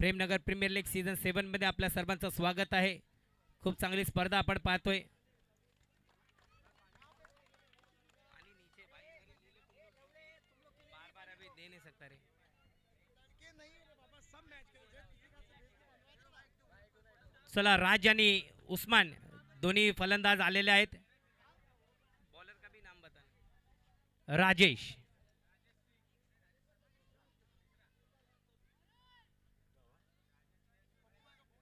Premnagar premier league season 7 मध्ये आपल्या सर्वांचं स्वागत आहे। खूप चांगली स्पर्धा आपण पाहतोय। चला, राज आणि उस्मान दोन्ही फलंदाज आलेले आहेत। बॉलर का भी नाम बता। राजेश,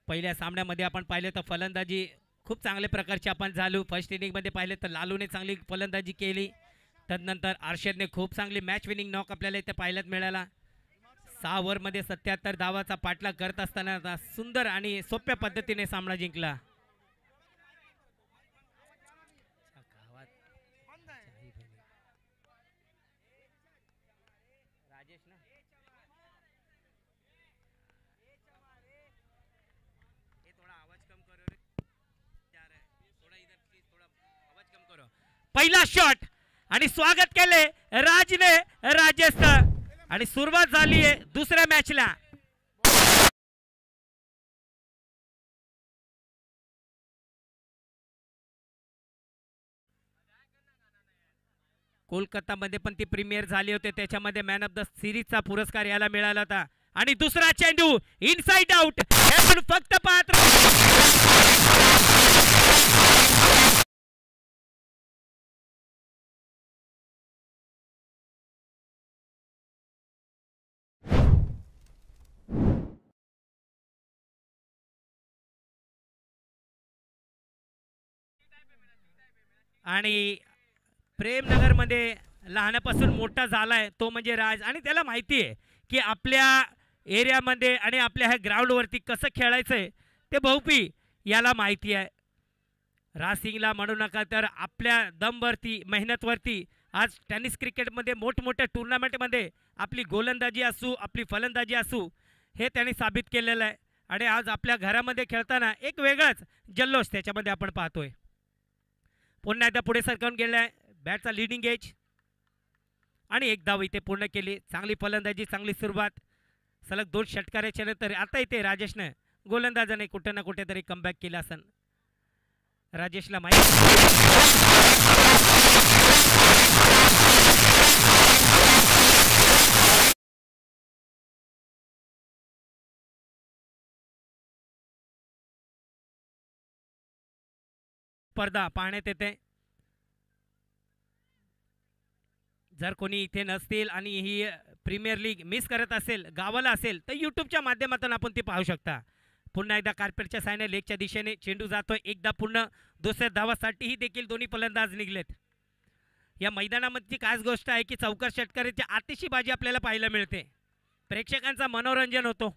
पहिल्या सामन्यामध्ये आपण पाहिले तर फलंदाजी खूप चांगल्या प्रकारची आपण झालो। फर्स्ट इनिंग मध्ये पाहिले तर लालूने चांगली फलंदाजी केली, तदनंतर अर्शदने खूप चांगली मॅच विनिंग नॉक आपल्याला इथे पाहायला मिळाला। 6 ओव्हरमध्ये 77 धावाचा पाठलाग करत असताना सुंदर आणि सोप्या पद्धतीने सामना जिंकला। पहिला शॉट आणि स्वागत केले राजने राजेशचं आणि सुरुवात झाली आहे दुसऱ्या मॅचला। कोलकातामध्ये पण ती प्रीमियर झाली होती, त्याच्यामध्ये मॅन ऑफ द सिरीजचा पुरस्कार याला मिळाला होता। आणि दुसरा चेंडू इनसाइड आउट, हे पण फक्त पात्र आणि प्रेमनगर मध्ये लहानापासून मोठा झालाय तो म्हणजे राज, आणि त्याला माहिती आहे की आपल्या एरियामध्ये आणि आपल्या ह्या ग्राउंडवरती कसं खेळायचंय ते बहुपी याला माहिती आहे। राज सिंगला म्हणू नका तर आपल्या दमवरती मेहनतवरती आज टेनिस क्रिकेटमध्ये मोठमोठ्या टुर्नामेंटमध्ये आपली गोलंदाजी असू आपली फलंदाजी असू हे त्यांनी साबित केलेलं आहे। आणि आज आपल्या घरामध्ये खेळताना एक वेगळाच जल्लोष त्याच्यामध्ये आपण पाहतोय। पुन्हा एकदा पुढे सरकवून गेलाय, बॅटचा लीडिंग एज आणि एक धाव इथे पूर्ण केली। चांगली फलंदाजी, चांगली सुरुवात, सलग 2 षटकाराच्या नंतर आता इथे राजेशने गोलंदाजाने कुठे ना कुठेतरी कमबॅक केला असन। राजेशला माहिती स्पर्धा पाहण्यात येते। जर कोणी इथे नसतील आणि ही प्रीमियर लीग मिस करत असेल, गावाला असेल, तर यूट्यूबच्या माध्यमातून आपण ती पाहू शकता। पुन्हा एकदा कार्पेटच्या सायने लेगच्या दिशेने चेंडू जातोय, एकदा पुन्हा दुसऱ्या धावासाठीही देखील दोन्ही फलंदाज निघलेत। या मैदानामध्ये खास गोष्ट आहे की चौकार षटकाराची आतिषबाजी आपल्याला पाहायला मिळते, प्रेक्षकांचा मनोरंजन होतो।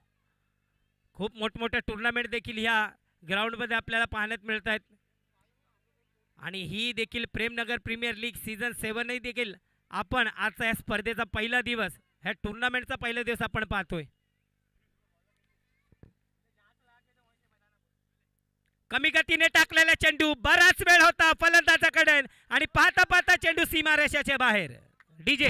खूप मोठमोठे टुर्नामेंट देखील ह्या ग्राउंडमध्ये आपल्याला पाहण्यात मिळत आहेत। आणि ही देखील प्रेमनगर प्रीमियर लीग सीझन 7 देखील आपण आजचा या स्पर्धेचा पहिला दिवस, ह्या टुर्नामेंटचा पहिला दिवस आपण पाहतोय। कमी गतीने टाकलेला चेंडू बराच वेळ होता फलंदाजाकडे आणि पाहता पाहता चेंडू सीमारेषेच्या बाहेर। डीजे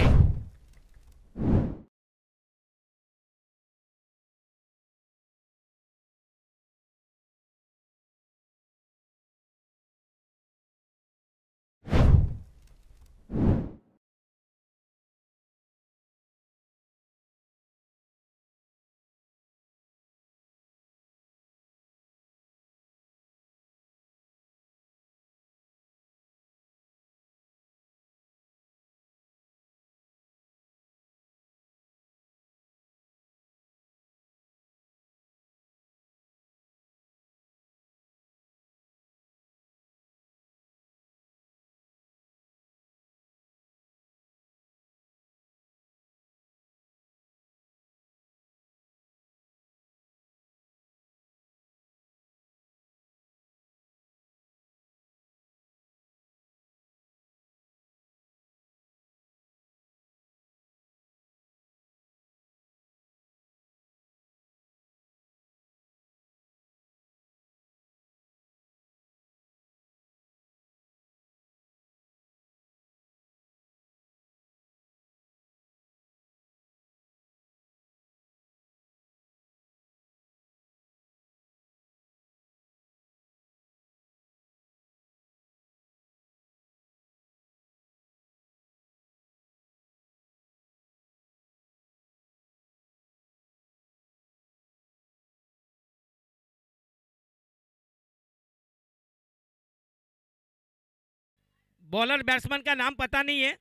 बॉलर बैट्समैन का नाम पता नहीं है।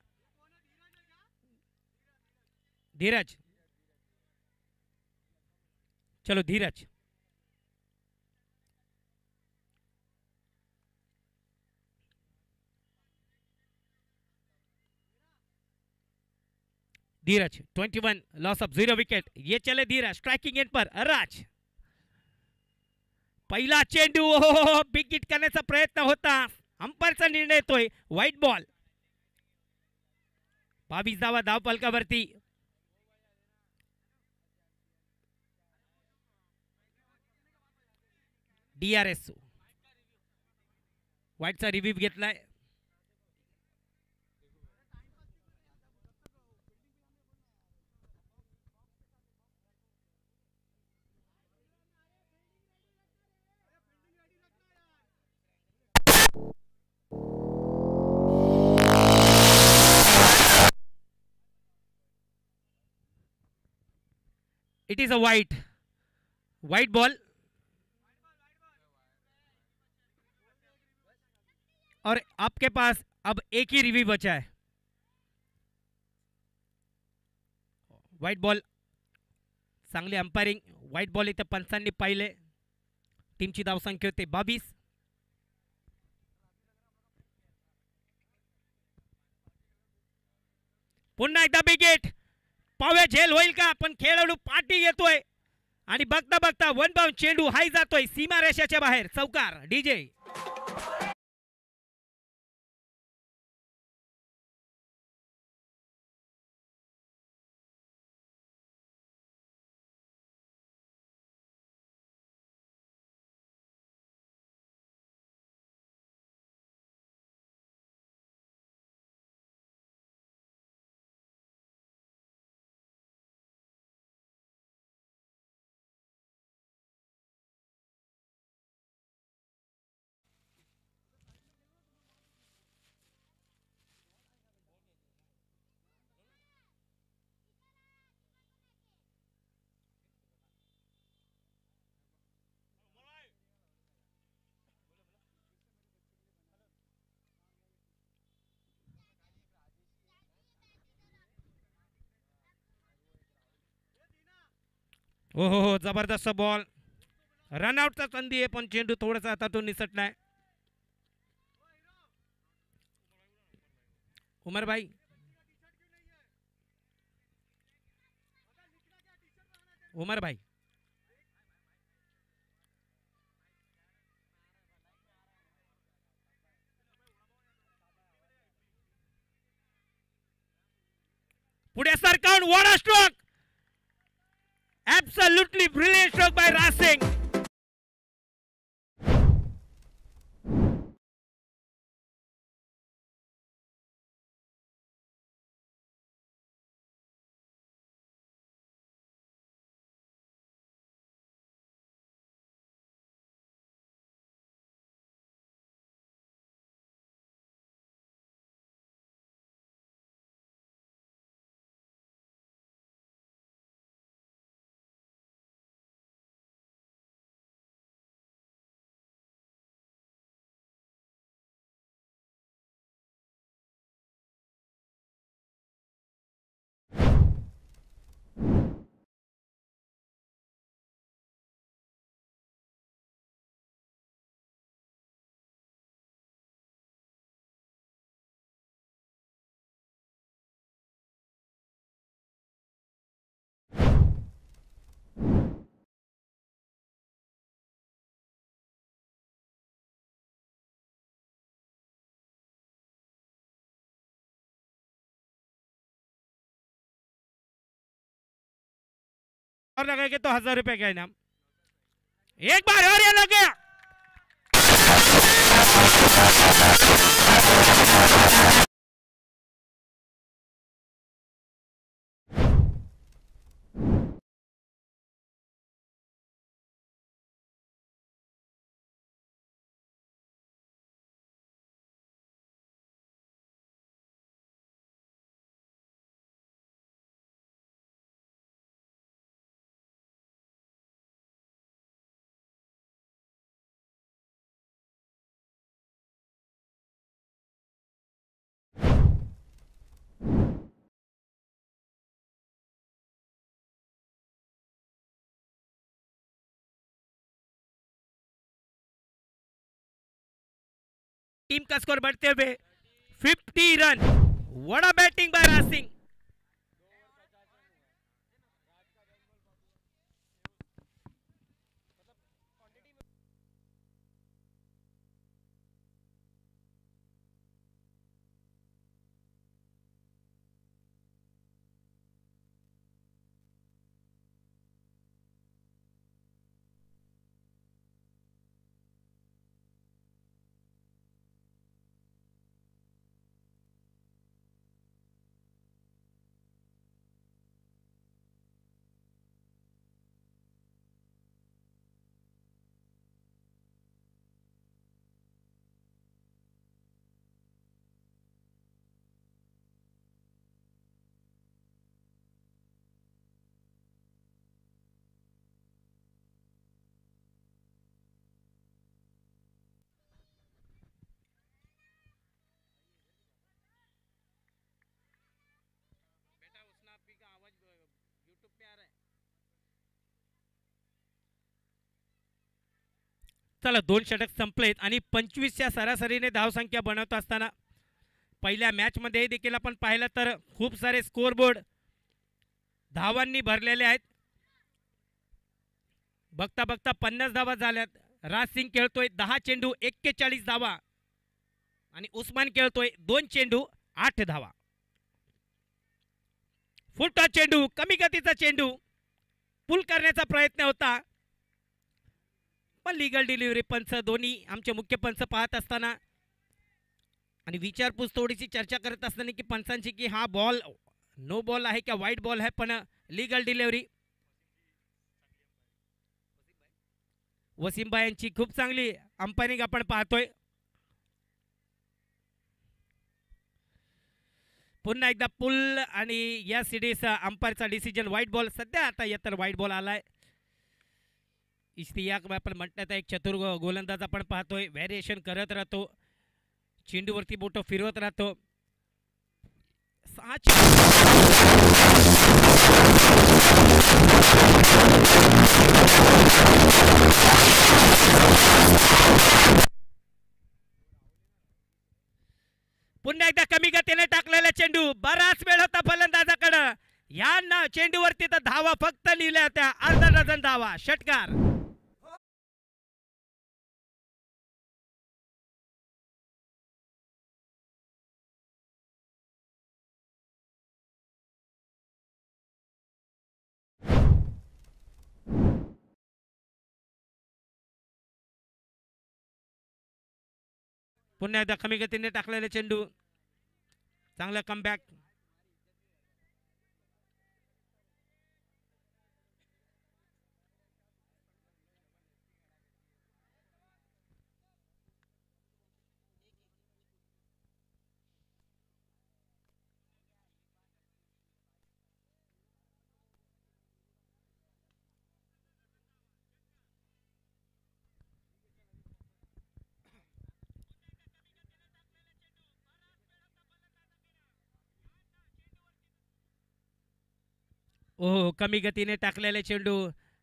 धीरज, चलो धीरज। धीरज 21 लॉस ऑफ 0 विकेट। ये चले धीरज स्ट्राइकिंग एंड पर। राज पहिला चेंडू बिग हिट करण्याचा प्रयत्न होता, अंपायरचा निर्णय येतोय व्हाईट बॉल। 22 धावा धाव फलकावरती। DRS व्हाईटचा रिव्ह्यू घेतलाय। It is a white ball. और आपके पास अब एक ही रिव्यू बचा है। व्हाइट बॉल, चांगली अंपायरिंग। व्हाइट बॉल इथे पंचांनी पाहिले। टीमची धावसंख्या होते 22। पुन्हा एकदा बिग हिट। पावे झेल होईल का, पण खेळाडू पाठी येतोय आणि बघता बघता वन बाउंड चेंडू हाई जातोय सीमा रेषेच्या बाहेर। चौकार डीजे। हो जबरदस्त बॉल। रनआउटचा संधी आहे, पण चेंडू थोडासा हातातून निसटलाय। उमर भाई, उमर भाई पुढे सरकावून वॉडा stroke. Absolutely brilliant stroke by Raj Singh. और लगेगा तो 1000 रुपए का इनाम। एक बार और ये लग गया। टीम का स्कोर बढ़ते हुए 50 run. What a batting by Raj Singh. चला 2 षटक संपलेत आणि 25च्या सरासरीने धावसंख्या बनवत असताना पहिल्या मॅच मध्ये देखील आपण पाहिलं तर खूप सारे स्कोर बोर्ड धावांनी भरलेले आहेत। बघता बघता 50 धावा झाल्यात। राज सिंग खेळतोय 10 चेंडू 41 धावा आणि उस्मान खेळतोय 2 चेंडू 8 धावा। फुलटॉस चेंडू, कमी गतीचा चेंडू, पुल करण्याचा प्रयत्न होता पण लीगल डिलिव्हरी पंच दोन्ही आमचे मुख्य पंच पाहत असताना आणि विचारपूस थोडीशी चर्चा करत असताना की पंचांची की हा बॉल नो बॉल आहे का वाईट बॉल आहे पण लीगल डिलिव्हरी वसीम भाई यांची खूप चांगली अंपायरिंग आपण पाहतोय। पुन्हा एकदा पुल आणि या सिडीज अंपायरचा डिसिजन वाईट बॉल। सध्या आता येतर वाईट बॉल आलाय। इश्तियाक आपण म्हणतात एक चतुर गोलंदाज आपण पाहतोय व्हेरिएशन करत राहतो, चेंडूवरती बोट फिरवत राहतो। पुन्हा एकदा कमी गतीने टाकलेला चेंडू, बराच वेळ होता फलंदाजाकडे। या चेंडूवरती तर धावा फक्त लिहिल्या होत्या, अर्धा डझन धावा। षटकार। पुन्हा एकदा कमी गतीने टाकलेले चेंडू, चांगला कमबॅक। ओ कमी गतीने टाकलेले चेंडू।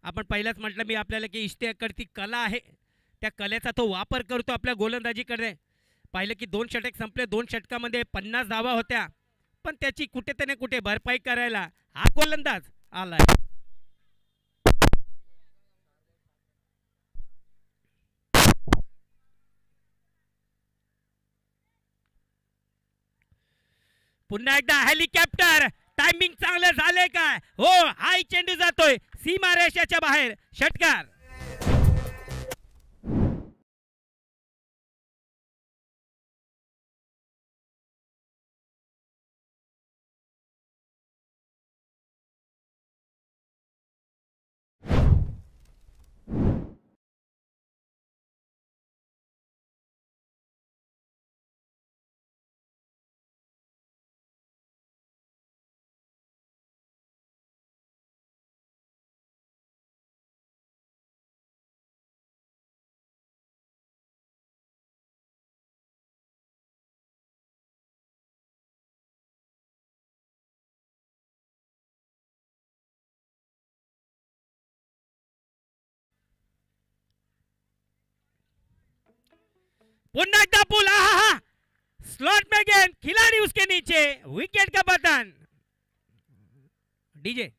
आपण पहिलाच म्हटलं मी आपल्याला की इश्तियाककडे कला आहे, त्या कलेचा तो वापर करतो आपल्या गोलंदाजीकडे। पाहिलं की 2 षटक संपले, 2 षटकामध्ये 50 धावा होत्या पण त्याची कुठे ना कुठे भरपाई करायला हा गोलंदाज आलाय। पुन्हा एकदा हेलिकॉप्टर, टायमिंग चांगलं झालंय काय? हो, हाय चेंडू जातोय सीमा रेषेच्या बाहेर। षटकार। पुन्हा एकदा पुल, स्लॉट में गेंद, खिलाड़ी उसके नीचे, विकेट का पतन। डीजे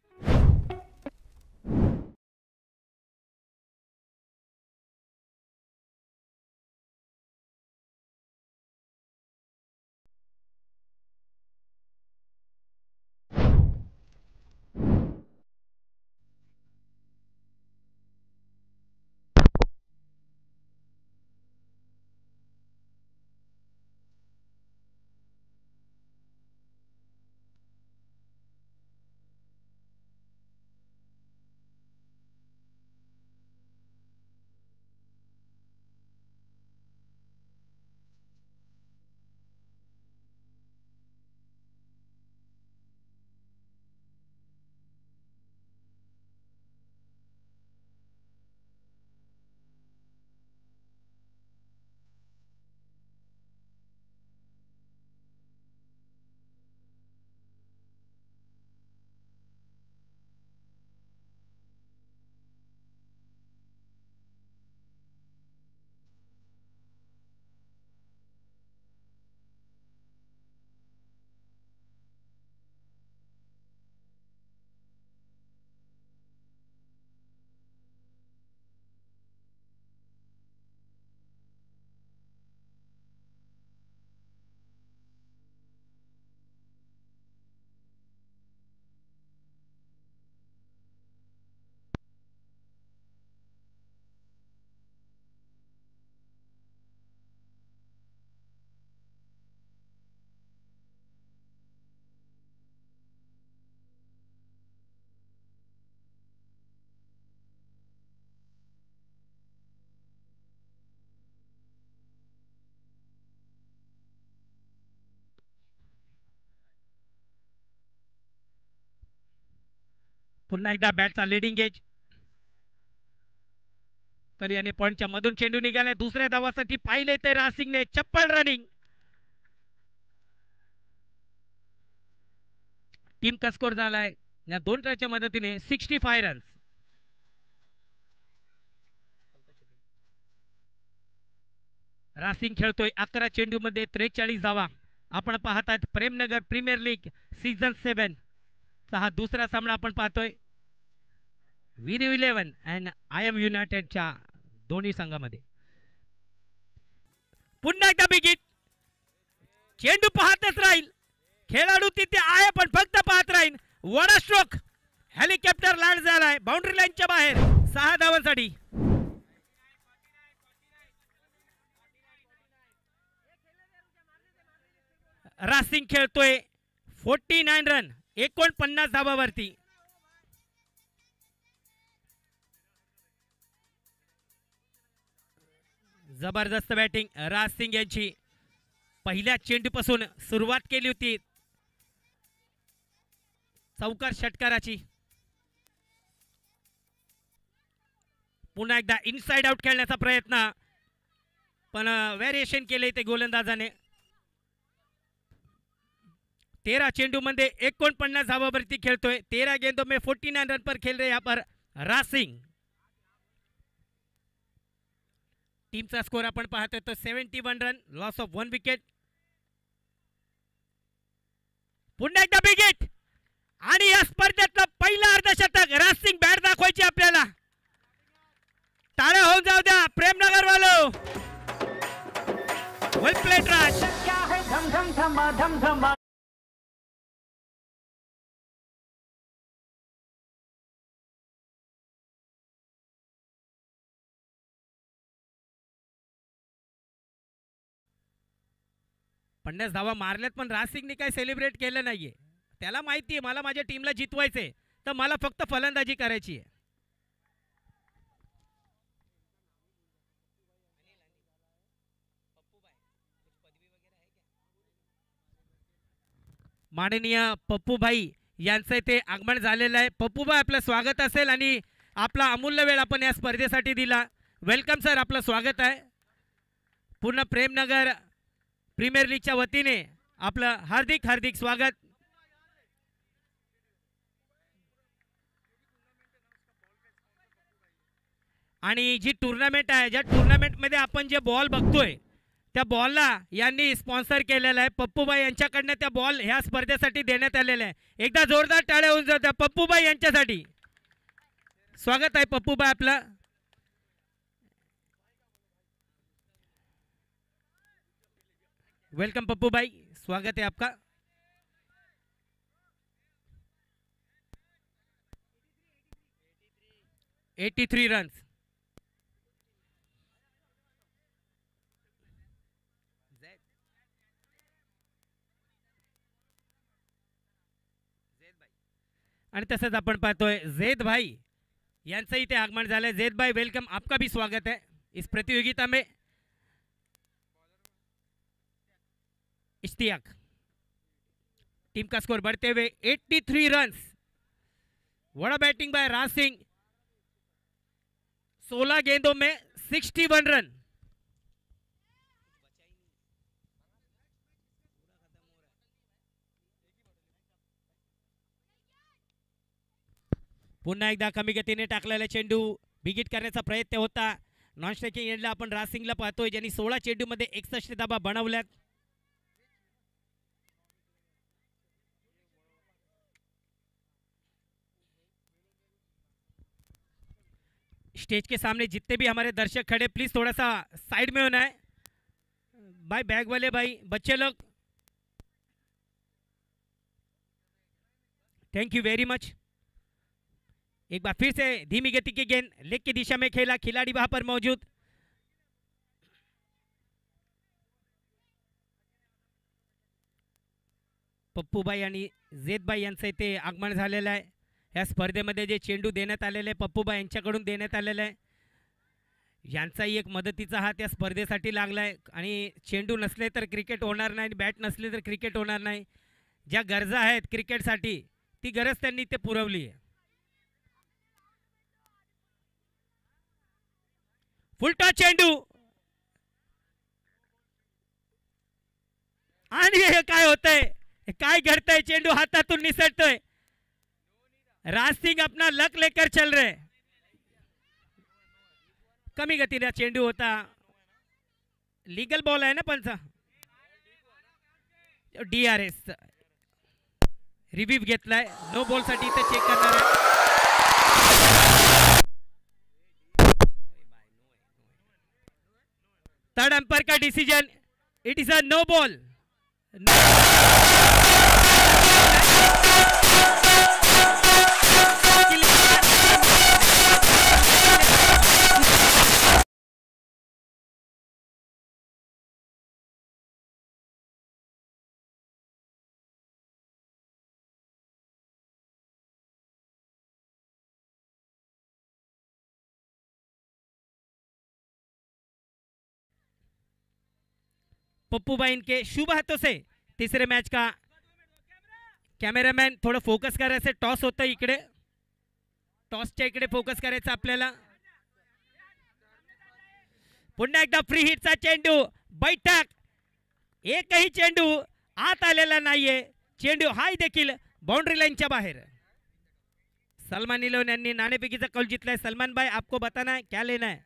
पुन्हा एकदा बॅटचा लीडिंग एज, तर याने पॉइंटच्या मधून चेंडू निघाला। दुसऱ्या धावासाठी पाहिले ते रासिंगने चप्पल रनिंग। टीम का स्कोर झालाय या दोन ट्रायच्या मदतीने 65 रन्स। रासिंग खेळतोय 11 चेंडू मध्ये 43 धावा। आपण पाहतात प्रेमनगर प्रीमियर लीग सीझन 7 चा हा दुसरा सामना आपण पाहतोय वीरू 11 अँड आय एम युनायटेडच्या दोन्ही संघामध्ये। पुन्हा एकदा बिगिट, चेंडू पाहतच राहील खेळाडू, तिथे आहे पण फक्त पाहत राहील। वडा स्ट्रोक, हेलिकॉप्टर लँड झालाय बाउंड्री लाईनच्या बाहेर 6 धावांसाठी। रासिंग खेळतोय 49 रन 49 धावावरती। जबरदस्त बॅटिंग राज सिंग यांची, पहिल्या चेंडूपासून सुरुवात केली होती चौकार षटकाराची। पुन्हा एकदा इनसाइड आउट खेळण्याचा प्रयत्न, पण व्हेरिएशन केले ते गोलंदाजाने। 13 चेंडू मध्ये 49 धावावरती खेळतोय। 13 गेंदों में 49 रन पर खेल रहे यहाँ पर राज सिंग। टीमचा स्कोर आपण पाहतोय तो 71 रन, लॉस ऑफ 1 विकेट। पुन्हा एकदा बिगिट आणि या स्पर्धेतलं पहिलं अर्धशतक राज सिंग बॅट दाखवायची आपल्याला। टाळ्या होऊन जाऊ द्या प्रेमनगर वालो। वेल प्लेड राज। पन्नास धावा मारल्यात पण राज सिंगने काही सेलिब्रेट केलं नाहीये। त्याला माहिती आहे मला माझ्या टीमला जितवायचंय, तर मला फक्त फलंदाजी करायची आहे। माननीय पप्पूभाई यांचे ते आगमन झालेलं आहे। पप्पूभाई आपलं स्वागत असेल आणि आपला अमूल्य वेळ आपण या स्पर्धेसाठी दिला। वेलकम सर, आपलं स्वागत आहे। पूर्ण प्रेमनगर प्रीमियर लीगच्या वतीने आपलं हार्दिक हार्दिक स्वागत। आणि जी टूर्नामेंट आहे, ज्या टूर्नामेंट मध्ये आपण जे बॉल बघतोय त्या बॉलला यांनी स्पॉन्सर केलेला आहे. पप्पूबाई यांच्याकडनं त्या बॉल ह्या स्पर्धेसाठी देण्यात आलेला आहे. एकदा जोरदार टाळ्या होऊन जाऊ त्या पप्पूबाई यांच्यासाठी. स्वागत आहे पप्पूबाई आपलं. वेलकम पप्पूबाई, स्वागत है आपका. Eighty 3 runs. आणि तसंच आपण पाहतोय जैद भाई यांचं इथे आगमन झालंय. जैद भाई वेलकम, आपका भी स्वागत है इस प्रतियोगिता में. इश्तियाक, टीम का स्कोर बढ़ते हुए 83 रन्स. बड़ा बैटिंग बाय राज सिंह, 16 गेंदों में 61 रन. पुन्हा एकदा कमी गतीने टाकलेला चेंडू बिगिट करण्याचा प्रयत्न होता. नॉन स्ट्रायकिंग एंडला आपण राज सिंगला पाहतोय ज्यांनी 16 चेंडूमध्ये 61 धावा बनवल्यात. स्टेज के सामने जितने भी हमारे दर्शक खड़े प्लीज थोड़ा सा साइड में होना है भाई. बैग वाले भाई, बच्चे लोग, थैंक यू वेरी मच. एक बार फिर से धीमी गति की गेंद लेग की दिशा में खेला, खिलाड़ी वहां पर मौजूद. पप्पूबाई आणि जैदबाई यांचं इथे आगमन झालेलं आहे. या स्पर्धेमध्ये जे चेंडू देण्यात आलेले पप्पूबाई यांच्याकडून देण्यात आलेलं आहे. यांचाही एक मदतीचा हात या स्पर्धेसाठी लागलाय. आणि चेंडू नसले तर क्रिकेट होणार नाही, बॅट नसले तर क्रिकेट होणार नाही. ज्या गरजा आहेत क्रिकेटसाठी ती गरज त्यांनी ते पुरवली आहे. फुलटा चेंडू आणि हे काय होतंय, काय घडतंय, चेंडू हातातून निसटतोय. राज सिंह अपना लक लेकर चल रहे. कमी गतीने चेंडू होता. लीगल बॉल आहे ना पंचा. DRS रिव्ह्यू घेतलाय. नो बॉल साठी इथे चेक करणार आहे. थर्ड अंपायर का decision, it is a no ball. Pappubai के शुभ हाथों से तीसरे मैच का कॅमेरामॅन थोडं फोकस करायचं. टॉस होतं इकडे, टॉसच्या इकडे फोकस करायचं आपल्याला. पुन्हा एकदा फ्री हिटचा चेंडू, बैठक, एकही चेंडू आत आलेला नाहीये. चेंडू हाय देखील बाउंड्री लाईनच्या बाहेर. सलमान निलोन यांनी नाणेफेकीचा कौल जितलाय. सलमान भाई आपको बताना है क्या लेना है,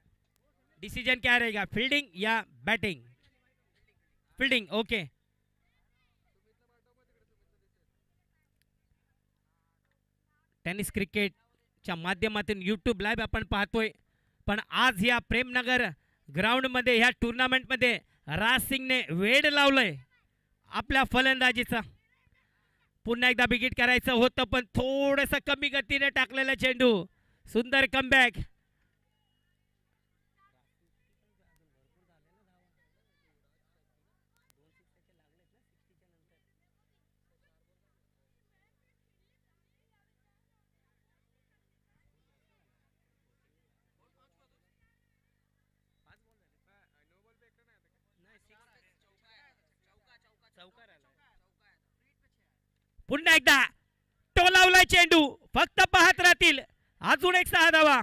डिसीजन क्या रहेगा, फील्डिंग या बैटिंग? Fielding, okay. टेनिस क्रिकेटच्या माध्यमातून यूट्यूब लाईव्ह आपण पाहतोय. पण आज या प्रेमनगर ग्राउंडमध्ये ह्या टुर्नामेंटमध्ये राज सिंगने वेड लावलंय आपल्या फलंदाजीचा. पुन्हा एकदा बिगिट करायचं होतं पण थोडंसं कमी गतीने टाकलेला चेंडू. सुंदर कमबॅक. पुन्हा एकदा टोलावलाय चेंडू, फक्त पाहत राहतील. अजून एक 6 धावा.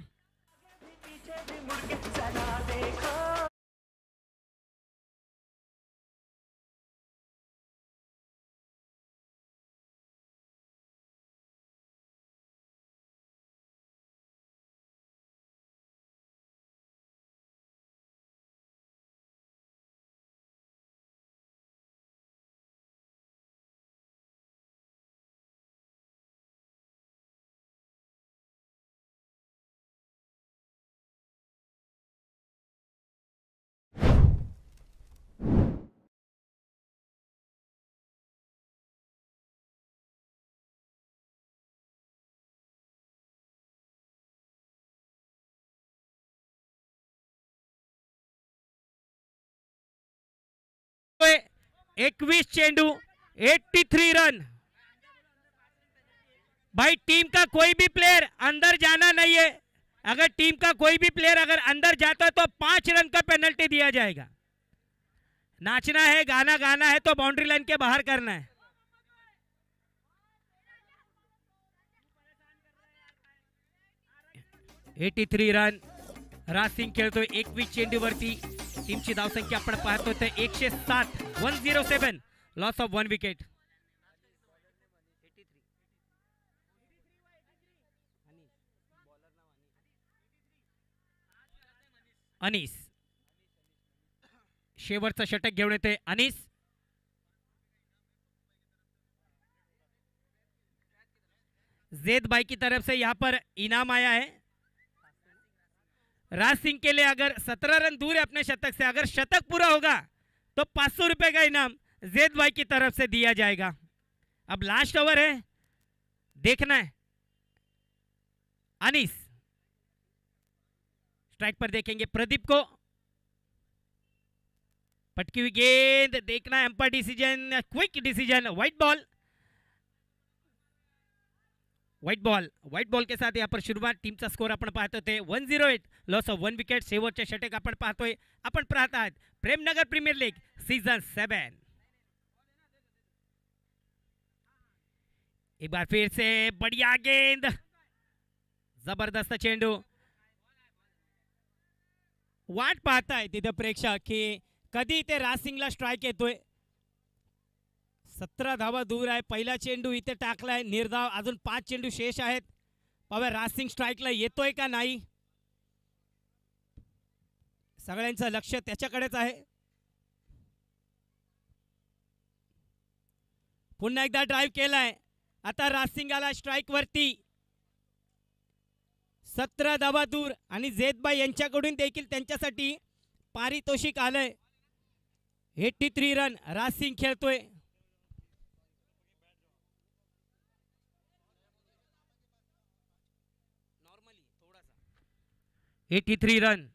21 चेंडू 83 रन। भाई टीम का कोई भी प्लेयर अंदर जाना नहीं है। अगर टीम का कोई भी प्लेयर अगर अंदर जाता है तो 5 रन का पेनल्टी दिया जाएगा। नाचना है, गाना गाना है तो बाउंड्री लाइन के बाहर करना है। एटी रन राज सिंग खेळतोय 21 चेंडूवरती। टीमची धावसंख्या आपण पाहतोय तर 107 107 लॉस ऑफ 1 विकेट। अनीस शेवटचा षटक घेऊन येते अनीस। जेद भाई की तरफ से यहाँ पर इनाम आया है राज सिंह के लिए। अगर 17 रन दूर है अपने शतक से, अगर शतक पूरा होगा तो 500 रुपए का इनाम जेद भाई की तरफ से दिया जाएगा। अब लास्ट ओवर है, देखना है। अनीस स्ट्राइक पर देखेंगे प्रदीप को। पटकी हुई गेंद, देखना है umpire decision, quick decision, white ball. White ball के साथ यहाँ पर शुरुआत। टीमचा स्कोर आपण पाहतो ते 108 लॉस ऑफ 1 विकेट। शेवटचे षटक आपण पाहतोय। आपण पाहत आहात प्रेमनगर प्रीमियर लीग सीजन 7। एक बार फिर से बढ़िया गेंद, जबरदस्त चेंडू। वाट पाहताय तिथे प्रेक्षक की कधी इथे राज सिंगला स्ट्राइक येतोय। 17 धावा दूर आहे। पहिला चेंडू इथे टाकलाय निर्धाव, अजून 5 चेंडू शेष आहेत। पाहूया राज सिंग स्ट्राइकला येतोय का नाही। सगळ्यांचं लक्ष त्याच्याकडेच आहे। पुन्हा एकदा ड्राइव्ह केलाय, आता राज सिंग आला स्ट्राइक वरती। 17 धावा दूर आणि जेदबाई यांच्याकडून देखील त्यांच्यासाठी पारितोषिक आलंय। 83 रन राज सिंग खेळतोय। 83 रन।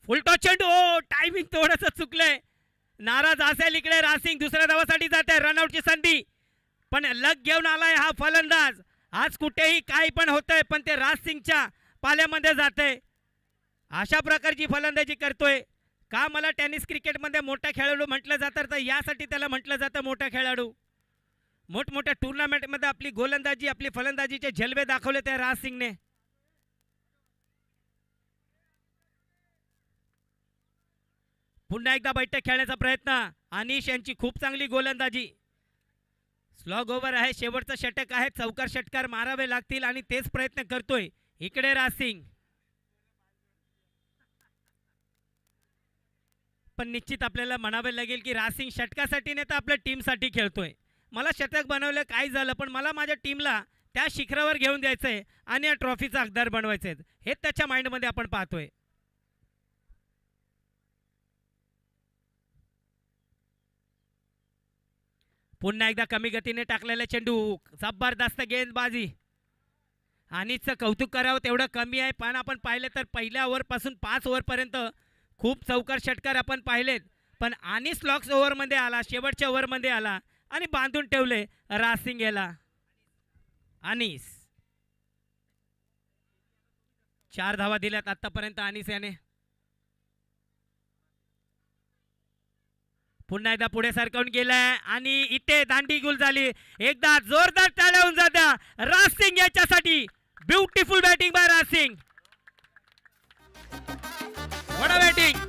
फुल टॉस चेंडू, टायमिंग थोडंसं चुकलंय। नाराज असेल इकडे राज सिंग, दुसऱ्या धावासाठी जाते। रनआउटची संधी, पण लग घेऊन आलाय हा फलंदाज। आज कुठेही काही पण होतंय, पण ते राज सिंगच्या पाल्यामध्ये जाते। अशा प्रकारची फलंदाजी करतोय का? मला टेनिस क्रिकेटमध्ये मोठा खेळाडू म्हटलं जातं, तर यासाठी त्याला म्हटलं जातं मोठा खेळाडू। मोठमोठ्या टुर्नामेंटमध्ये आपली गोलंदाजी, आपली फलंदाजीचे जलवे दाखवले त्या राज सिंगने। पुन्हा एकदा बैठक खेळण्याचा प्रयत्न। अनिश यांची खूप चांगली गोलंदाजी। स्लॉग ओव्हर आहे, शेवटचा षटक आहे। चौकार षटकार मारावे लागतील आणि तेच प्रयत्न करतोय इकडे राज सिंग। पण निश्चित आपल्याला म्हणावे लागेल की राज सिंग षटकासाठी नाही तर आपल्या टीमसाठी खेळतोय। मला शतक बनवलं काय झालं, पण मला माझ्या टीमला त्या शिखरावर घेऊन द्यायचंय आणि या ट्रॉफीचा हकदार बनवायचंय, हे त्याच्या माइंडमध्ये आपण पाहतोय। पुन्हा एकदा कमी गतीने टाकलेला चेंडू, जबरदस्त गेंदबाजी। अनिसचं कौतुक करावं तेवढं कमी आहे, पण आपण पाहिलं तर पहिल्या ओव्हरपासून 5 ओव्हरपर्यंत खूप चौकार षटकार आपण पाहिलेत, पण अनिस लॉक्स ओव्हरमध्ये आला, शेवटच्या ओव्हरमध्ये आला आणि बांधून ठेवले राज सिंग याला। अनिस 4 धावा दिल्यात आतापर्यंत अनिस याने। पुन्हा एकदा पुढे सरकवून गेलाय आणि इथे दांडी गुल झाली। एकदा जोरदार टाळ्या होऊन जात्या राज सिंग याच्यासाठी। Beautiful batting by Raj Singh, what a batting.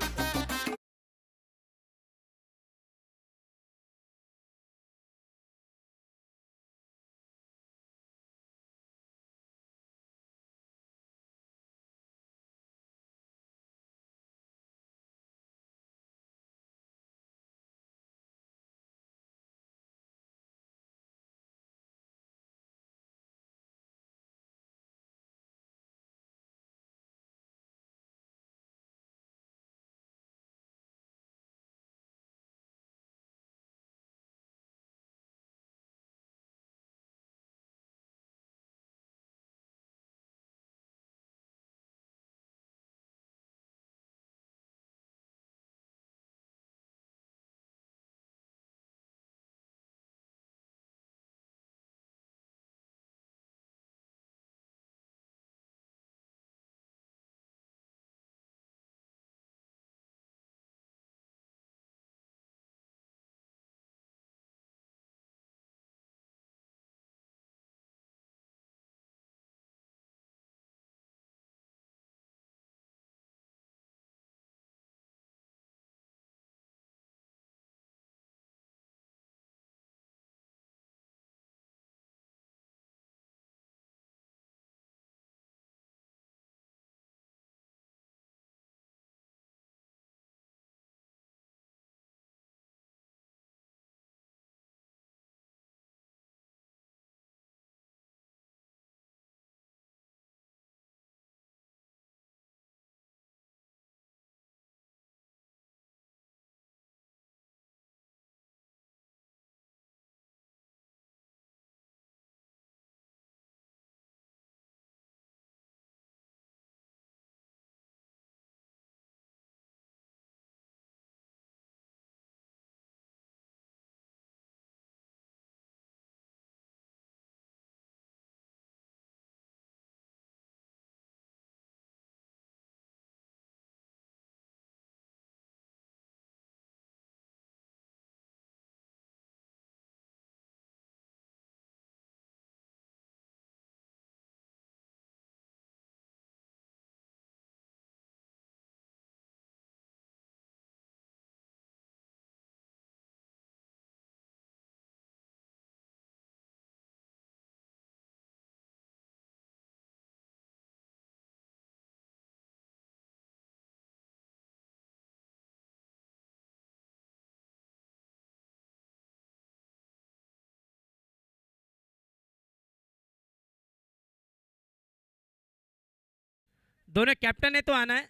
दोनों कैप्टन है तो आना है।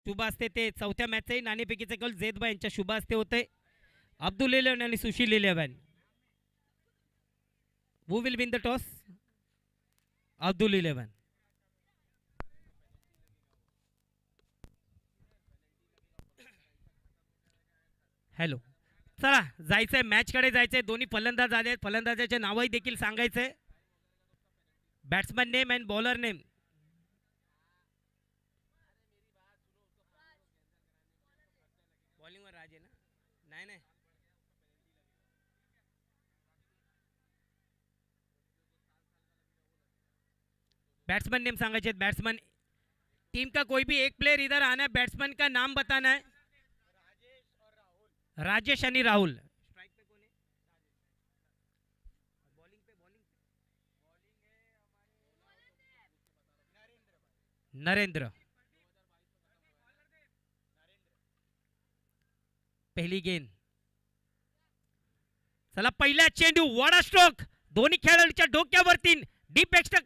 शुभ असते ते चौथ्या मॅचचे नाणेफेकीचे कल जेदबा यांच्या शुभ असते होते. अब्दुल इलेवन आणि Sushil eleven. Who will win the toss? Abdul 11. Hello, चला जायचंय मॅच कडे जायचंय. दोन्ही फलंदाज आले. फलंदाजाचे नावही देखील सांगायचंय. Batsman name and bowler name. बॉलिंगवर राज आहे ना? नाही नाही. बैट्समैन नेम सांगायचे. बैट्समैन टीम का कोई भी एक प्लेयर इधर आना है. बैट्समैन का नाम बताना है. राजेश आणि राहुल. स्ट्राइक पे कौन है? बॉलिंग पे नरेंद्र. पहिली गेंद. चला पहिला चेंडू. वडा स्ट्रोक दोन्ही खेळाडूच्या डोक्यावरती. डीप एक्स्ट्रा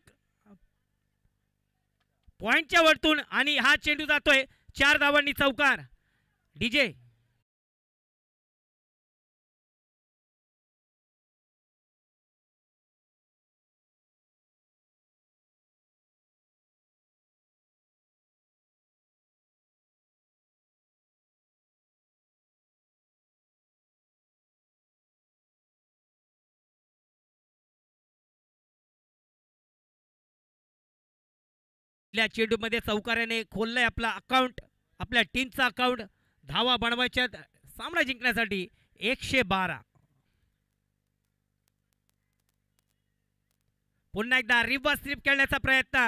पॉइंटच्या वरतून आणि हा चेंडू जातोय 4 धावांनी चौकार. डीजे चेंडू मध्ये चौकाराने खोललाय आपला अकाउंट. आपल्या टीमचा अकाउंट. धावा बनवायच्या सामना जिंकण्यासाठी 112. पुन्हा एकदा रिव्हर्स स्लिप खेळण्याचा प्रयत्न.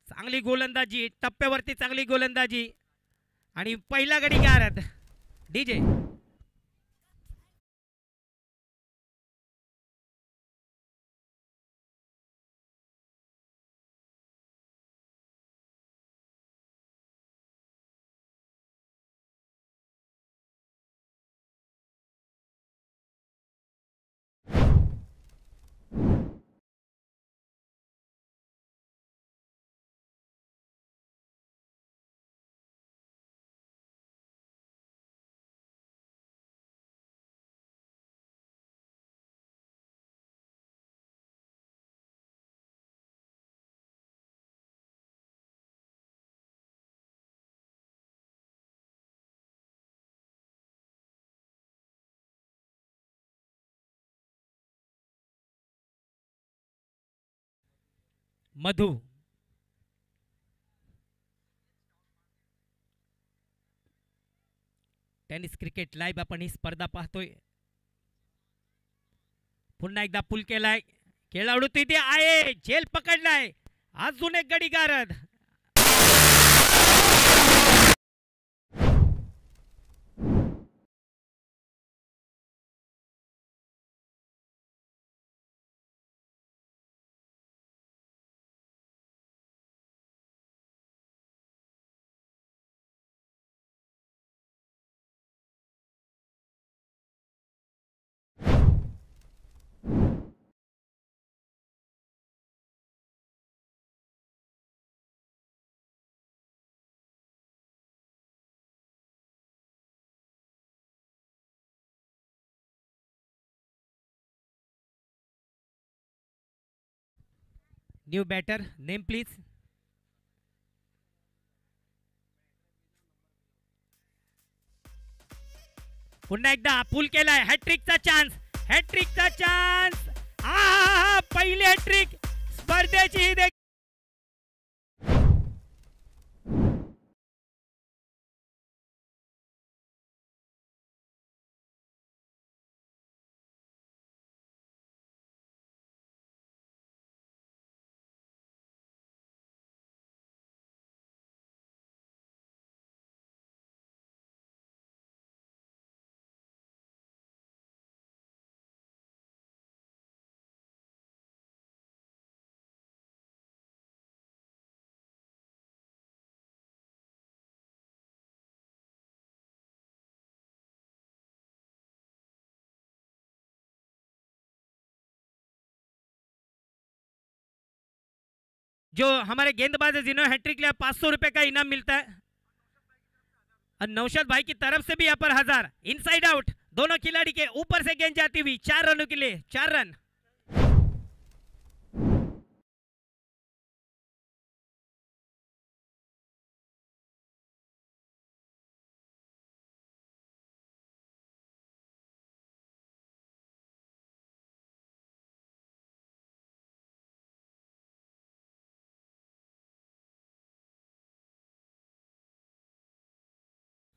चांगली गोलंदाजी. टप्प्यावरती चांगली गोलंदाजी आणि पहिला गडी गारद. डीजे मधु. टेनिस क्रिकेट लाईव्ह आपण ही स्पर्धा पाहतोय. पुन्हा एकदा पुल केलाय. खेळाडू तिथे आहे. झेल पकडलाय. अजून एक गडी गारद. New batter name please. पुन्हा एकदा पुल केलाय. हॅट्रिकचा चान्स. हॅट्रिकचा चान्स. पहिली हॅट्रिक स्पर्धेची. जो हमारे गेंदबाज है जिन्होंने हैट्रिक लिया 500 रुपए का इनाम मिलता है। और नौशाद भाई की तरफ से भी यहाँ पर 1000। इनसाइड आउट दोनों खिलाड़ी के ऊपर से गेंद जाती हुई 4 रनों के लिए 4 रन।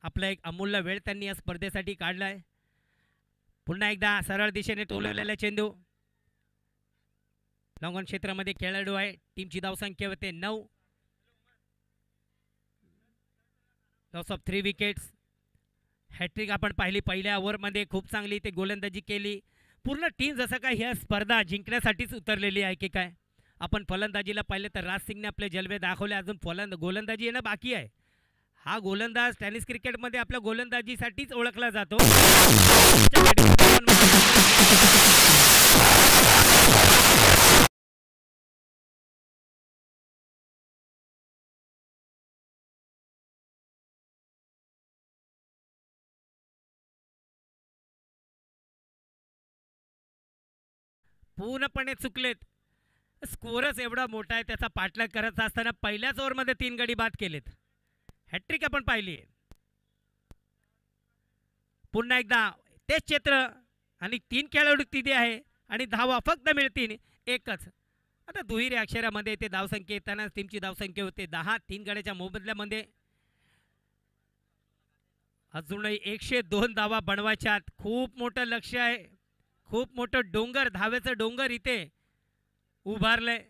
आपला एक अमूल्य वेळ त्यांनी या स्पर्धेसाठी काढलाय। पुन्हा एकदा सरळ दिशेने टोलवलेला चेंडू लॉंगॉन क्षेत्रामध्ये खेळाडू आहे। टीमची धावसंख्या होते 9। Loss of 3 wickets. हॅट्रिक आपण पाहिली पहिल्या ओव्हरमध्ये, खूप चांगली ते गोलंदाजी केली। पूर्ण टीम जसं काय ह्या स्पर्धा जिंकण्यासाठीच उतरलेली आहे की काय। आपण फलंदाजीला पाहिले तर राज सिंगने आपले जलवे दाखवले, अजून गोलंदाजी येणं बाकी आहे। हा गोलंदाज टेनिस क्रिकेटमध्ये आपल्या गोलंदाजीसाठीच ओळखला जातो। पूर्णपणे चुकलेत। स्कोरच एवढा मोठा आहे, त्याचा पाठलाग करत असताना पहिल्याच ओव्हरमध्ये 3 गडी बाद केलेत। हॅट्रिक आपण पाहिली। पुन्हा एकदा तेच क्षेत्र आणि 3 खेळाडू तिथे आहे आणि धावा फक्त मिळतील एकच। आता दुहेरी अक्षरामध्ये ते धावसंख्या येताना टीमची धावसंख्या होते 10। 3 गड्याच्या मोबदल्यामध्ये अजूनही 102 धावा बनवायच्यात। खूप मोठं लक्ष्य आहे, खूप मोठं डोंगर, धावेचं डोंगर इथे उभारलंय।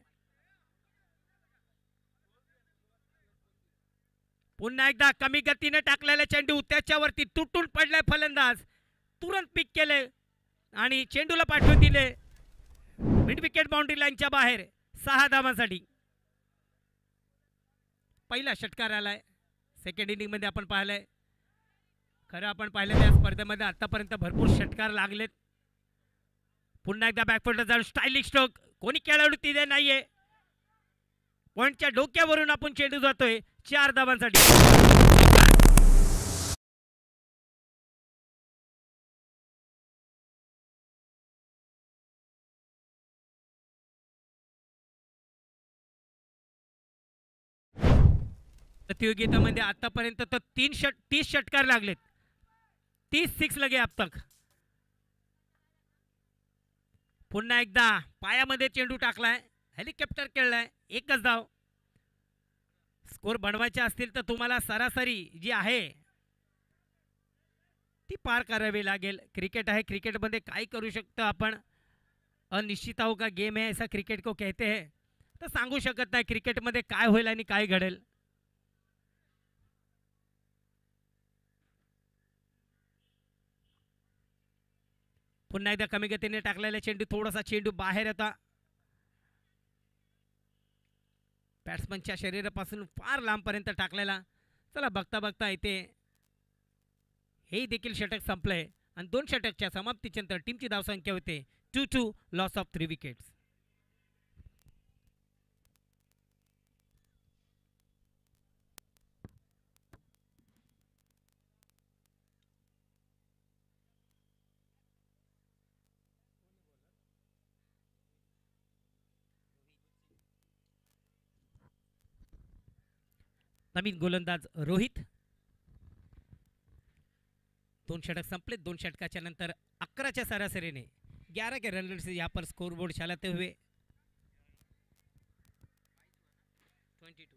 पुन्हा एकदा कमी गतीने टाकलेला चेंडू त्याच्यावरती तुटून पडलाय। फलंदाज तुरंत पिक केले आणि चेंडूला पाठवून दिले मिड विकेट बाउंड्री लाईनच्या बाहेर 6 धावांसाठी। पहिला षटकार आलाय सेकंड इनिंग मध्ये। आपण पाहिलंय खरं आपण पाहिलं त्या स्पर्धेमध्ये आतापर्यंत भरपूर षटकार लागलेत। पुन्हा एकदा बॅकफुटला जाऊन स्टायलिश स्ट्रोक, कोणी खेळाडू तिथे नाहीये। पॉइंटच्या डोक्यावरून आपण चेंडू जातोय 4 धावांसाठी। प्रतियोगितेमध्ये आतापर्यंत तर 30 षटकार लागलेत, 30 6 लगे अब तक। पुन्हा एकदा पायामध्ये चेंडू टाकलाय, हेलिकॉप्टर खेळलाय, एकच धाव। स्कोर बनवायचे असतील तर तुम्हाला सरासरी जी आहे ती पार करावी लागेल। क्रिकेट आहे, क्रिकेटमध्ये काय करू शकतो आपण। अनिश्चितताओं का गेम है ऐसा क्रिकेट को कहते हैं। तर सांगू शकत नाही क्रिकेटमध्ये काय होईल आणि काय घडेल। पुन्हा एकदा कमी गतीने टाकलेला चेंडू, थोडासा चेंडू बाहेर होता। बॅट्समनच्या शरीरापासून फार लांबपर्यंत टाकलेला। चला बघता बघता इथे हे देखील षटक संपलंय आणि 2 षटकच्या समाप्तीनंतर टीमची धावसंख्या होते 2-2, लॉस ऑफ 3 विकेट्स। नवीन गोलंदाज रोहित। 2 षटक संपले। 2 षटकाच्या नंतर 11च्या सरासरीने 11 के रन से यहाँ पर स्कोर बोर्ड चलाते हुए 22।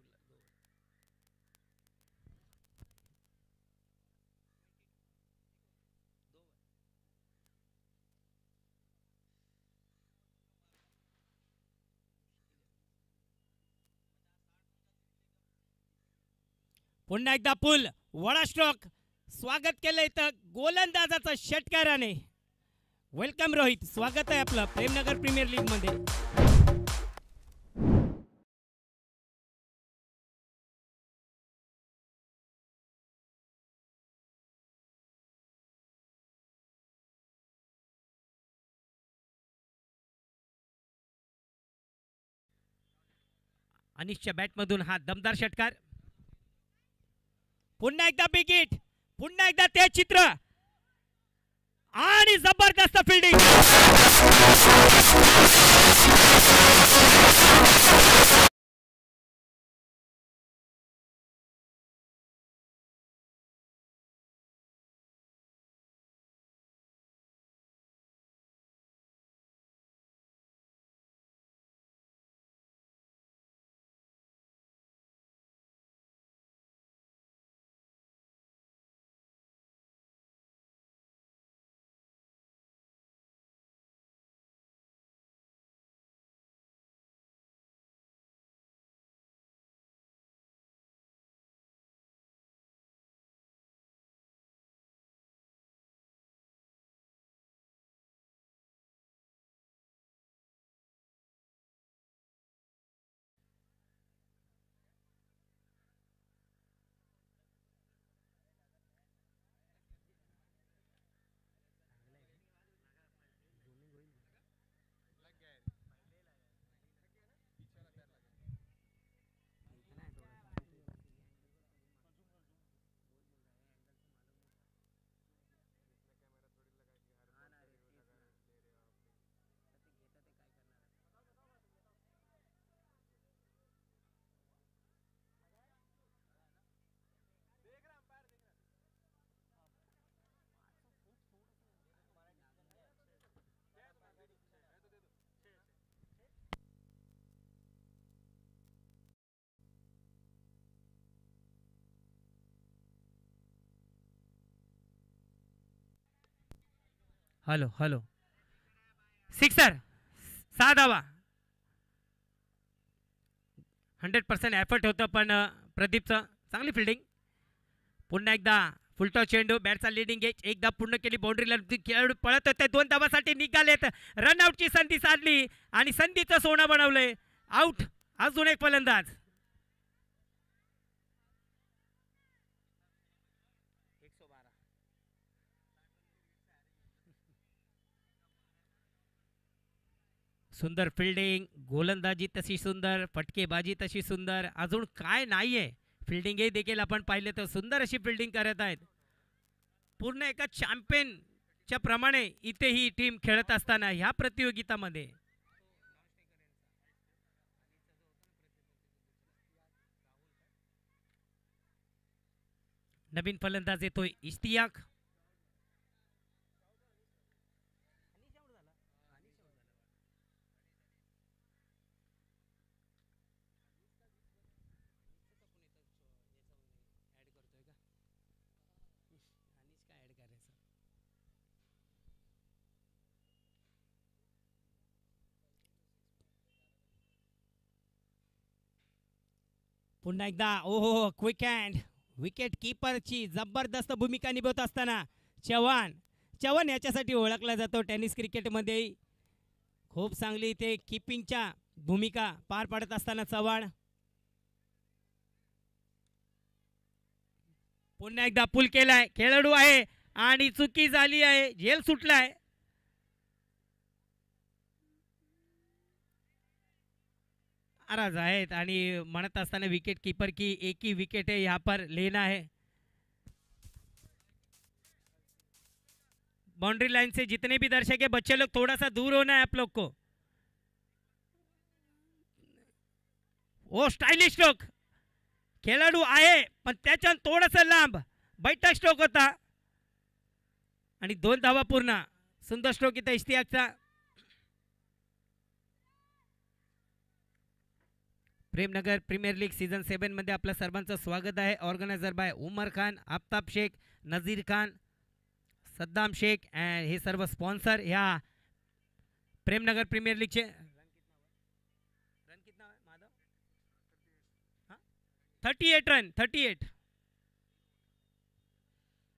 पुन्हा एकदा पुल वडा स्ट्रोक, स्वागत केलं इथं गोलंदाजाचं षटकाराने। वेलकम रोहित, स्वागत आहे आपलं प्रेमनगर प्रीमियर लीग मध्ये। अनिशच्या बॅटमधून हा दमदार षटकार. पुन्हा एकदा बिग हिट, पुन्हा एकदा ते चित्र आणि जबरदस्त फिल्डिंग. हॅलो हॅलो, सिक्सर, 6 धावा. 100% एफर्ट होतं पण प्रदीपचं चांगली फिल्डिंग. पुन्हा एकदा फुलटॉ चेंडू, बॅटचा लिडिंग एज, एकदा पूर्ण केली बाउंड्रीला. खेळाडू पळत होते, 2 धावासाठी निघालेत. रनआउटची संधी साधली आणि संधीचं सोनं बनवलंय. आउट. अजून एक फलंदाज. सुंदर फिल्डिंग, गोलंदाजी तशी सुंदर, फटकेबाजी तशी सुंदर. अजून काय नाहीये. फिल्डिंगही देखील आपण पाहिले तर सुंदर अशी फिल्डिंग करत आहेत. पूर्ण एका चॅम्पियनच्या प्रमाणे इथे ही टीम खेळत असताना ह्या प्रतियोगितामध्ये नवीन फलंदाज येतोय इश्तियाक. पुन्हा एकदा ओहो, क्विक हँड. विकेट कीपरची जबरदस्त भूमिका निभवत असताना चव्हाण याच्यासाठी ओळखला जातो टेनिस क्रिकेटमध्ये. खूप चांगली ते कीपिंगच्या भूमिका पार पाडत असताना चव्हाण. पुन्हा एकदा पुल केलाय. खेळाडू आहे आणि चुकी झाली आहे, झेल सुटलाय. नाराज आहेत आणि म्हणत असताना विकेट कीपर की एक ही विकेट है यहाँ पर लेना है. बाउंड्री लाइन से जितने भी दर्शक है बच्चे लोग थोड़ा सा दूर होना है आप लोग को. ओ स्टाइलिश स्ट्रोक. खेळाडू आहे पण त्याच्या थोडंसं लांब. बैठक स्ट्रोक होता आणि 2 धावा पूर्ण. सुंदर स्ट्रोक इथं इश्तियाकचा. प्रेमनगर प्रीमियर लीग सीझन 7 मध्ये आपल्या सर्वांचं स्वागत आहे. Organiser by Umar Khan, Aftab Shaikh, Nazir Khan, Saddam Shaikh and हे सर्व स्पॉन्सर ह्या प्रेमनगर प्रीमियर लीगचे. रन कितना है माधव? 38 रन. 38.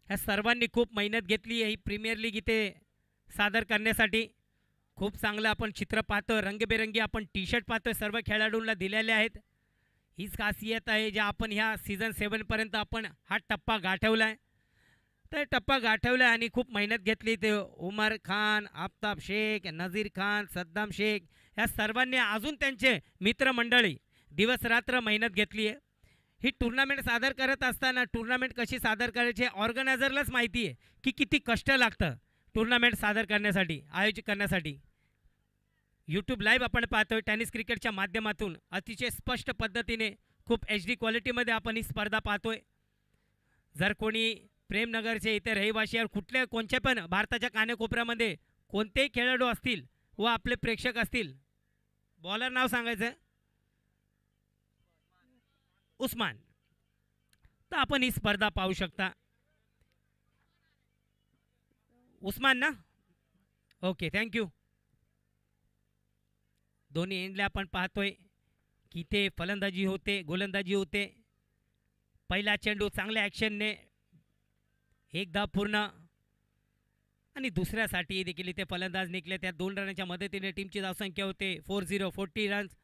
ह्या सर्वांनी खूप मेहनत घेतली ही प्रीमियर लीग इथे सादर करण्यासाठी. खूप चांगलं आपण चित्र पाहतो, रंगबेरंगी आपण टी शर्ट पाहतोय, सर्व खेळाडूंना दिलेले आहेत. हीच खासियत आहे जे आपण ह्या सीझन 7 पर्यंत आपण हा टप्पा गाठवला आहे. तर टप्पा गाठवला आणि खूप मेहनत घेतली. ते उमर खान, आफताब शेख, नजीर खान, सद्दाम शेख ह्या सर्वांनी, अजून त्यांचे मित्रमंडळी दिवस रात्र मेहनत घेतली आहे. ही टुर्नामेंट सादर करत असताना टुर्नामेंट कशी सादर करायची ऑर्गनायझरलाच माहिती आहे की किती कष्ट लागतं टुर्नामेंट सादर करण्यासाठी, आयोजित करण्यासाठी. यूट्यूब लाईव्ह आपण पाहतोय टेनिस क्रिकेटच्या माध्यमातून अतिशय स्पष्ट पद्धतीने खूप HD क्वालिटीमध्ये आपण ही स्पर्धा पाहतोय. जर कोणी प्रेमनगरचे इथे रहिवासी कुठल्या कोणत्या पण भारताच्या कानेकोपऱ्यामध्ये कोणतेही खेळाडू असतील व आपले प्रेक्षक असतील, बॉलर नाव सांगायचं उस्मान, तर आपण ही स्पर्धा पाहू शकता. उस्मान ना, ओके थँक्यू. दोन्ही एंडला आपण पाहतोय की ते फलंदाजी होते, गोलंदाजी होते. पहिला चेंडू चांगल्या ॲक्शनने एक धाव पूर्ण आणि दुसऱ्यासाठी देखील इथे फलंदाज निघले. त्या 2 रनाच्या मदतीने टीमची धावसंख्या होते 40, 40 रन्स,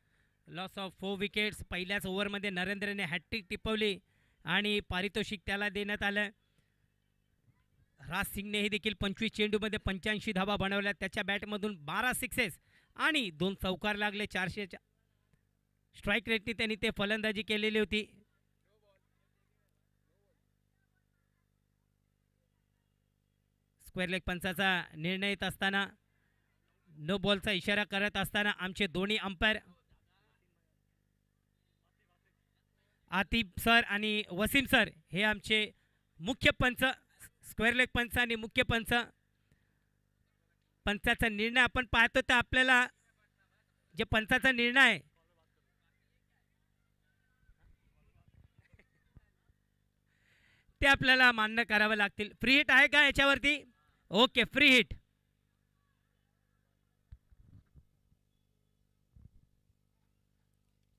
लॉस ऑफ 4 विकेट्स. पहिल्याच ओव्हरमध्ये नरेंद्रने हॅट्रिक टिपवली आणि पारितोषिक त्याला देण्यात आलं. राज सिंगनेही देखील 25 चेंडूमध्ये 85 धावा बनवल्या. त्याच्या बॅटमधून 12 सिक्सेस आणि 2 चौकार लागले. 400च्या स्ट्राईक रेटने त्यांनी ते फलंदाजी केलेली होती. स्क्वेअर लेग पंचाचा निर्णय येत असताना, नो बॉलचा इशारा करत असताना आमचे दोन्ही अंपायर आतिफ सर आणि वसीम सर हे आमचे मुख्य पंच, स्क्वेअर लेग पंच आणि मुख्य पंच. पंचाचा निर्णय आपण पाहतो तर आपल्याला जे पंचाचा निर्णय आहे ते आपल्याला मान्य करावे लागतील. फ्री हिट आहे का याच्यावरती? Okay, free hit.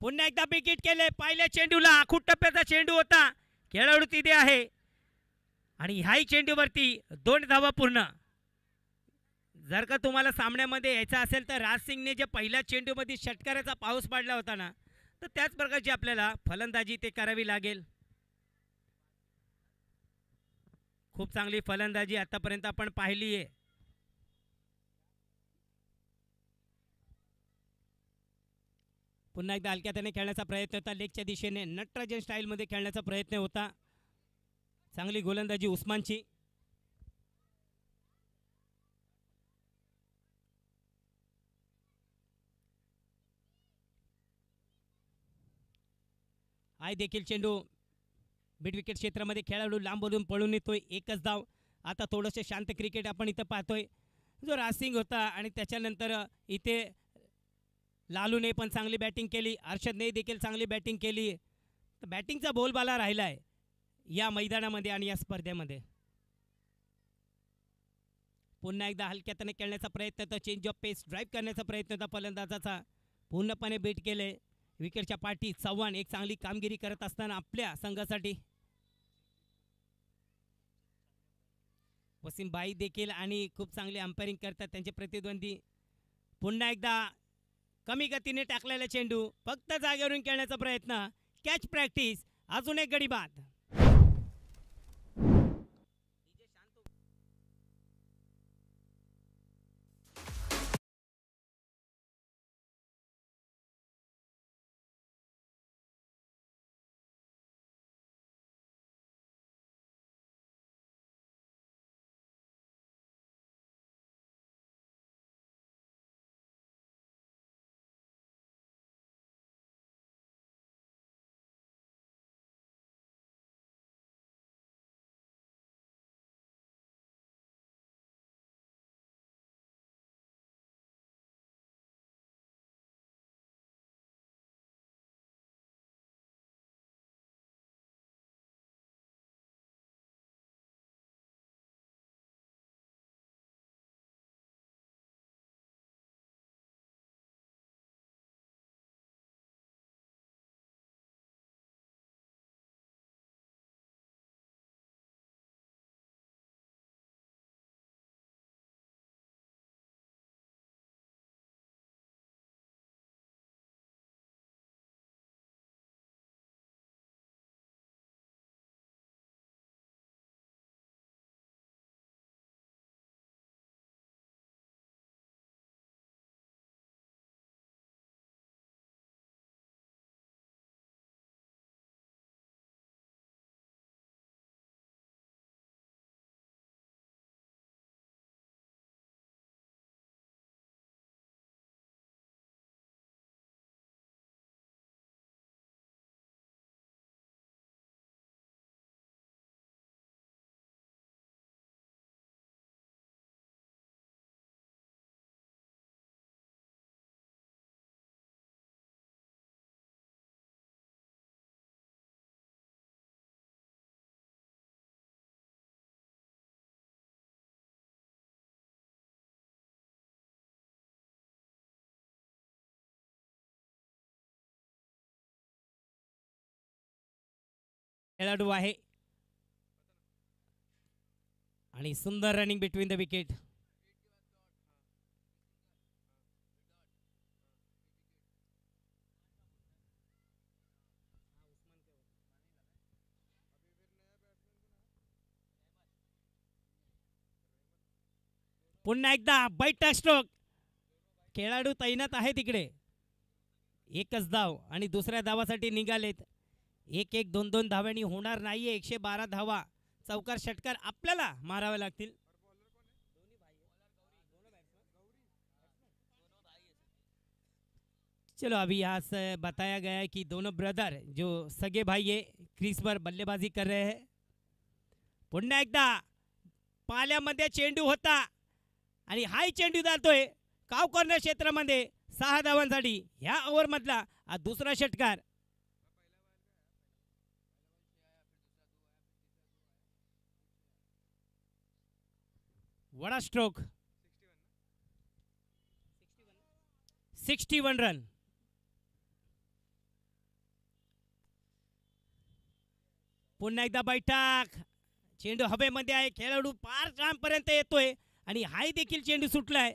पुन्हा एकदा विकेट केले. पहिल्या चेंडूला आखूट टप्प्याचा चेंडू होता, खेळाडू तिथे आहे आणि ह्याही चेंडूवरती 2 धावा पूर्ण. जर का तुम्हाला सामन्यामध्ये यायचं असेल तर राज सिंगने जे पहिल्या चेंडूमध्ये षटकाराचा पाऊस पाडला होता ना, तर त्याच प्रकारची आपल्याला फलंदाजी ते करावी लागेल. खूप चांगली फलंदाजी आतापर्यंत आपण पाहिली आहे. पुन्हा एकदा हलक्या त्याने खेळण्याचा प्रयत्न होता, लेगच्या दिशेने नटराजन स्टाईलमध्ये खेळण्याचा प्रयत्न होता. चांगली गोलंदाजी उस्मानची. आय देखील चेंडू मिड विकेट क्षेत्रामध्ये खेळाडू लांबवरून पळून येतोय. एकच धाव. आता थोडंसं शांत क्रिकेट आपण इथं पाहतोय. जो राज सिंग होता आणि त्याच्यानंतर इथे लालूने पण चांगली बॅटिंग केली, अर्षदने देखील चांगली बॅटिंग केली. तर बॅटिंगचा बोलबाला राहिला आहे या मैदानामध्ये आणि या स्पर्धेमध्ये. पुन्हा एकदा हलक्यातने खेळण्याचा प्रयत्न होता, चेंज ऑफ पेस ड्राईव्ह करण्याचा प्रयत्न होता फलंदाजाचा, पूर्णपणे बीट केले. विकेटच्या पाठी चव्हाण एक चांगली कामगिरी करत असताना आपल्या संघासाठी वसीम भाई देखील आणि खूप चांगली अंपायरिंग करतात त्यांचे प्रतिद्वंदी. पुन्हा एकदा कमी गतीने टाकलेला चेंडू, फक्त जागेवरून खेळण्याचा प्रयत्न, कॅच प्रॅक्टिस, अजून एक गडी बाद. खेळाडू आहे आणि सुंदर रनिंग बिटवीन द विकेट. पुन्हा एकदा बैठा स्ट्रोक. खेळाडू तैनात आहे तिकडे. एकच धाव आणि दुसऱ्या धावासाठी निघालेत. एक एक दोन दोन धाव्यांनी होणार नाहीये. 112 धावा चौकार षटकार आपल्याला मारावे लागतील. चलो अभी यहाँ से बताया गया है कि दोनों ब्रदर जो सगे भाई है क्रीज पर बल्लेबाजी कर रहे हैं. पुन्हा एकदा पाल्यामध्ये चेंडू होता आणि हाय चेंडू जातोय काव कॉर्नर क्षेत्रामध्ये 6 धावांसाठी. ह्या ओव्हर मधला हा दुसरा षटकार. वडा स्ट्रोक. 61 रन. पुन्हा एकदा बैठक. चेंडू हवेमध्ये आहे. खेळाडू पार रामपर्यंत येतोय आणि हाय देखील चेंडू सुटलाय.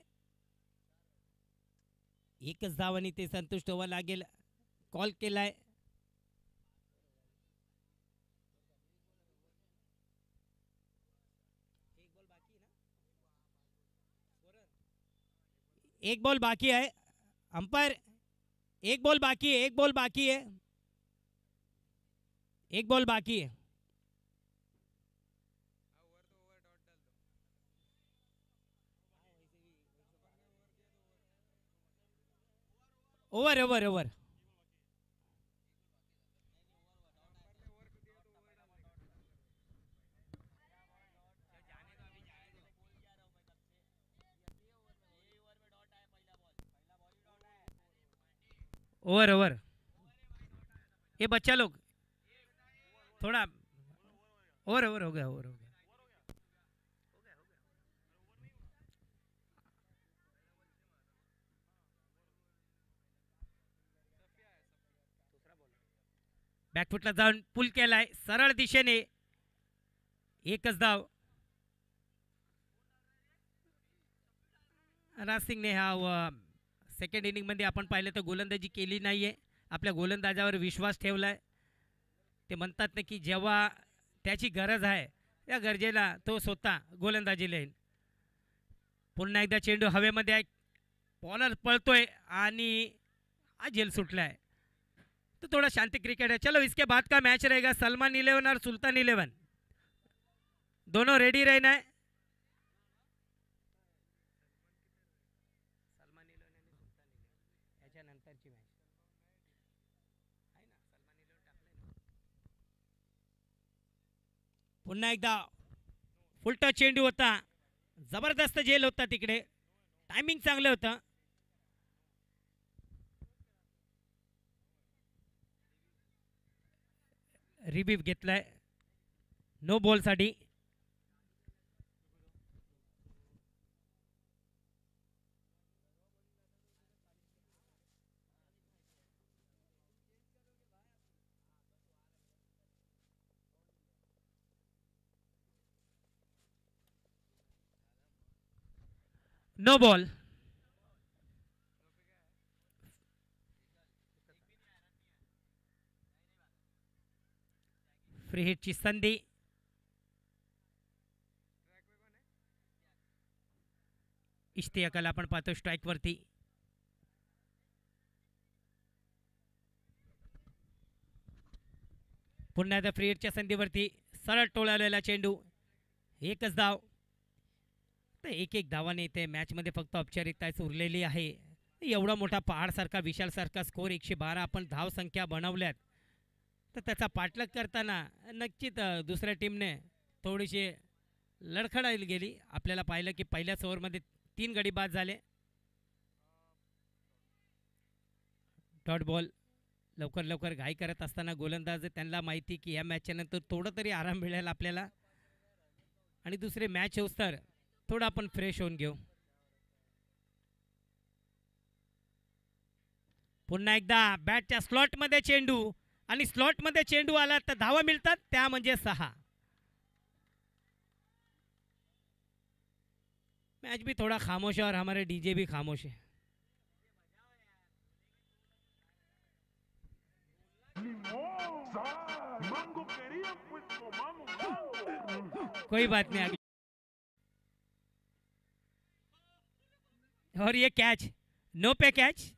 एकच धावाने ते संतुष्ट व्हावं लागेल. कॉल केलाय. एक बॉल बाकी आहे. अंपायर एक बॉल बाकी है. एक बॉल बाकी है. एक बॉल बाकी है. Over over over. Over over. ये बच्चा लोग थोड़ा ओवर ओवर हो गया. ओवर हो गया. बॅकफुटला जाऊन पुल केलाय सरळ दिशेने. एकच धाव. राज सिंगने हा सेकंड इनिंग मध्ये आपण पाहिलं तर गोलंदाजी केली नाहीये. आपल्या गोलंदाजावर विश्वास ठेवलाय. ते म्हणतात ना की जेव्हा त्याची गरज आहे त्या गरजेला तो स्वतः गोलंदाजी लाईन. पुन्हा एकदा चेंडू हवेमध्ये आहे. बॉलर पळतोय आणि हा झेल सुटलाय. तो थोड़ा शांति क्रिकेट है. चलो इसके बाद का मैच रहेगा सलमान 11 और सुल्तान 11. दोनों रेडी रहना है. सलमान 11 आणि सुल्तान 11 याच्या नंतरची मॅच आहे ना. सलमान 11 टाकले. पुन्हा एकदा फुलटा चेंडू होता. जबरदस्त झेल होता तिकडे. टायमिंग चांगलं होतं. रिव्ह्यू घेतलाय नो बॉल साठी. No ball. फ्री हिटची संधी. इश्तियाकाला आपण पाहतो स्ट्राइक वरती. पुन्हा एकदा फ्री हिटच्या संधीवरती सरळ टोळालेला चेंडू. एकच धाव. तर एक एक धावाने ते मॅच मध्ये फक्त औपचारिकताच उरलेली आहे. एवढा मोठा पहाडसारखा विशालसारखा स्कोर 112 आपण धाव संख्या बनवल्यात. तर त्याचा पाठलाग करताना नक्कीच दुसऱ्या टीमने थोडीशी लडखडायला गेली. आपल्याला पाहिलं की पहिल्याच ओव्हरमध्ये 3 गडी बाद झाले. Dot ball. लवकर लवकर घाई करत असताना गोलंदाज त्यांना माहिती की या मॅचच्या नंतर थोडं तरी आराम मिळेल आपल्याला आणि दुसरे मॅच होऊस तर थोडं आपण फ्रेश होऊन घेऊ. पुन्हा एकदा बॅटच्या स्लॉटमध्ये चेंडू आणि स्लॉट मध्ये चेंडू आला तर धावा मिळतात, त्या म्हणजे 6. मैच भी थोड़ा खामोश है और हमारे डीजे भी खामोश है. कोई बात नहीं. और ये कैच, नो पे कैच.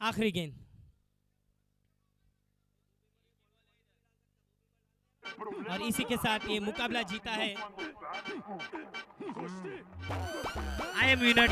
आखिरी गेंद. और इसी के साथ ये मुकाबला जीता है आई एम विनर.